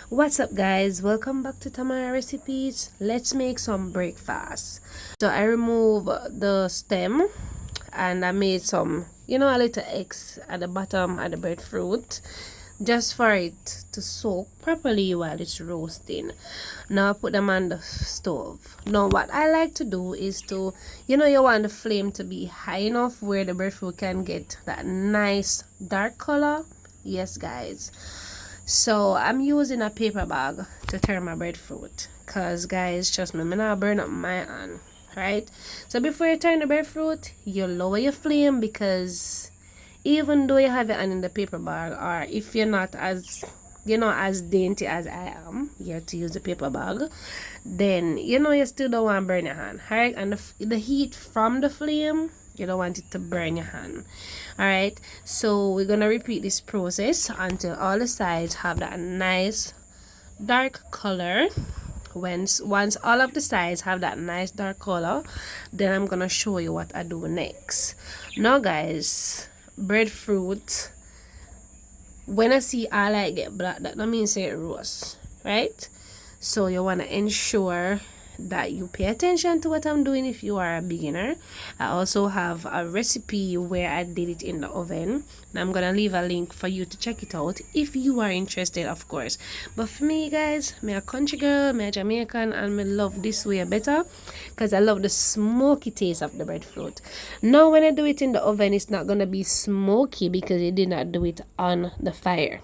What's up, guys? Welcome back to Tamara Recipes. Let's make some breakfast. So I remove the stem and I made some, a little eggs at the bottom of the breadfruit just for it to soak properly while it's roasting. Now I put them on the stove. Now what I like to do is to, you want the flame to be high enough where the breadfruit can get that nice dark color. Yes, guys. So I'm using a paper bag to turn my breadfruit, cause guys, trust me, I'm not burn up my hand, right? So before you turn the breadfruit, you lower your flame, because even though you have it in the paper bag, or if you're not as as dainty as I am, you have to use the paper bag, then you still don't want to burn your hand, right? And the heat from the flame, you don't want it to burn your hand. All right, so we're gonna repeat this process until all the sides have that nice dark color. Once all of the sides have that nice dark color, then I'm gonna show you what I do next. Now guys, breadfruit, when I see all I get black, that don't mean say it roast, right? So you want to ensure that you pay attention to what I'm doing if you are a beginner. I also have a recipe where I did it in the oven, and I'm gonna leave a link for you to check it out if you are interested, of course. But for me, guys, me a country girl, me a Jamaican, and me love this way better because I love the smoky taste of the breadfruit. Now when I do it in the oven, it's not gonna be smoky because you did not do it on the fire.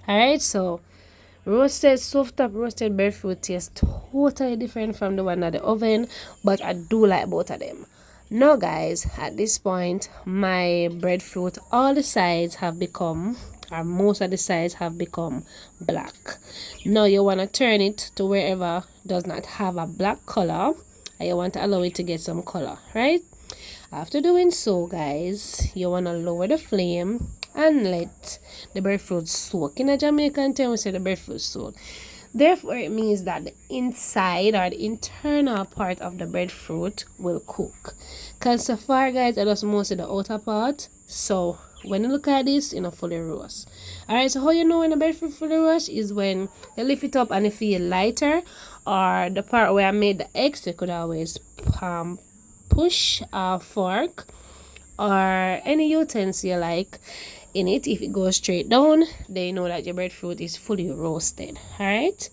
All right, so soft top roasted breadfruit tastes totally different from the one at the oven, but I do like both of them. Now guys, at this point, my breadfruit, all the sides have become, or most of the sides have become black. Now you want to turn it to wherever does not have a black color, and you want to allow it to get some color, right? After doing so, guys, you want to lower the flame and let the breadfruit soak. In a Jamaican term, we say the breadfruit soak. Therefore, it means that the inside or the internal part of the breadfruit will cook. Because so far, guys, I just mostly the outer part. So when you look at this, fully roast. Alright, so how you know when the breadfruit fully roast is when you lift it up and it feel lighter, or the part where I made the eggs, you could always push a fork or any utensil you like in it. If it goes straight down, then you know that your breadfruit is fully roasted. All right.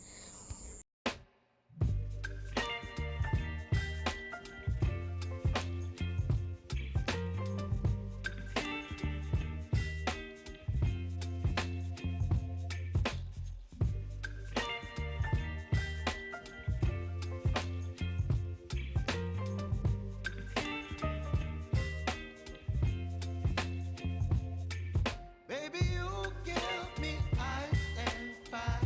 Baby, you give me ice and fire.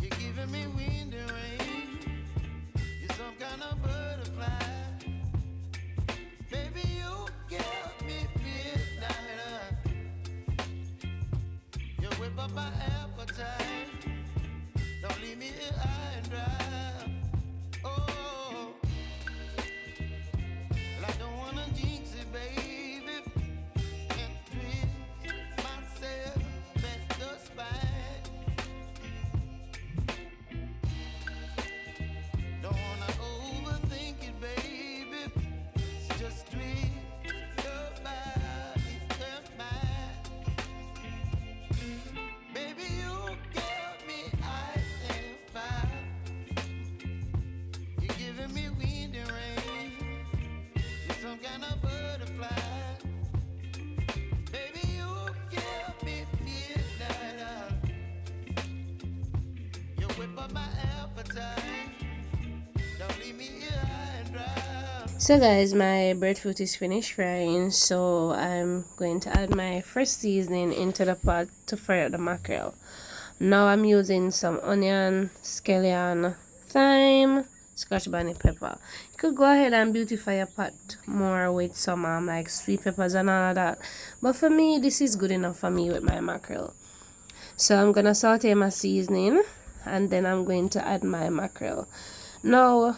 You're giving me wind and rain. You're some kind of butterfly. Baby, you give me midnight. You whip up my appetite. Don't leave me here high and dry. Oh, well, I don't wanna jinx it, baby. So guys, my breadfruit is finished frying, so I'm going to add my fresh seasoning into the pot to fry out the mackerel. Now I'm using some onion, scallion, thyme, scotch bonnet pepper. You could go ahead and beautify your pot more with some like sweet peppers and all of that, but for me this is good enough for me with my mackerel. So I'm gonna saute my seasoning and then I'm going to add my mackerel. Now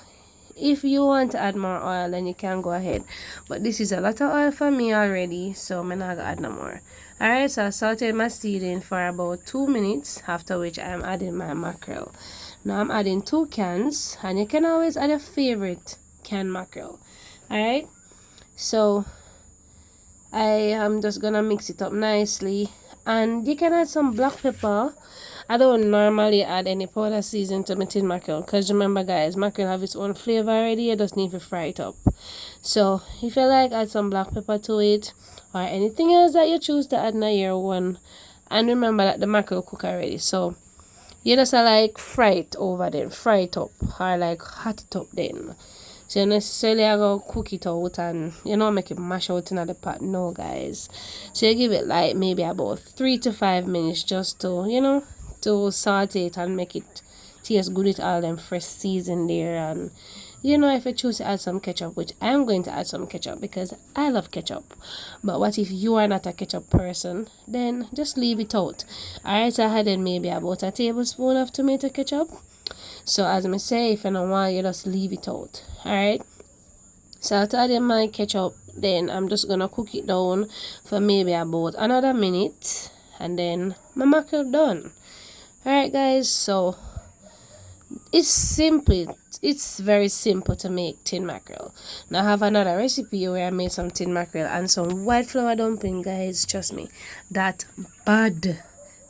if you want to add more oil, then you can go ahead, but this is a lot of oil for me already, so I'm not gonna add no more. Alright, so I sauteed my seeding for about 2 minutes, after which I am adding my mackerel. Now I'm adding 2 cans, and you can always add your favorite canned mackerel. Alright, so I am just gonna mix it up nicely, and you can add some black pepper. I don't normally add any powder seasoning to my tin mackerel, because remember guys, mackerel have its own flavor already. You just need to fry it up. So if you like, add some black pepper to it, or anything else that you choose to add in your one. And remember that the mackerel cook already, so you just like fry it over then, fry it up, or like hot it up then. So you necessarily go cook it out and make it mash out in the pot. No guys. So you give it like maybe about 3 to 5 minutes just to to saute it and make it taste good with all them fresh season there. And if you choose to add some ketchup, which I'm going to add some ketchup because I love ketchup, but what if you are not a ketchup person, then just leave it out. Alright, so I added maybe about a tablespoon of tomato ketchup. So as I say, if you don't want, you just leave it out. Alright, so after adding my ketchup, then I'm just gonna cook it down for maybe about another minute, and then my mackerel done. Alright guys, so it's very simple to make tin mackerel. Now I have another recipe where I made some tin mackerel and some white flour dumpling, guys. Trust me, that bad.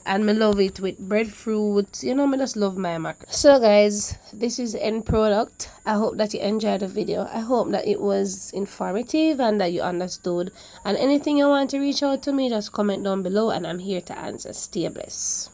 And me love it with breadfruit. Me just love my mackerel. So guys, this is the end product. I hope that you enjoyed the video. I hope that it was informative and that you understood. And anything you want to reach out to me, just comment down below and I'm here to answer. Stay blessed.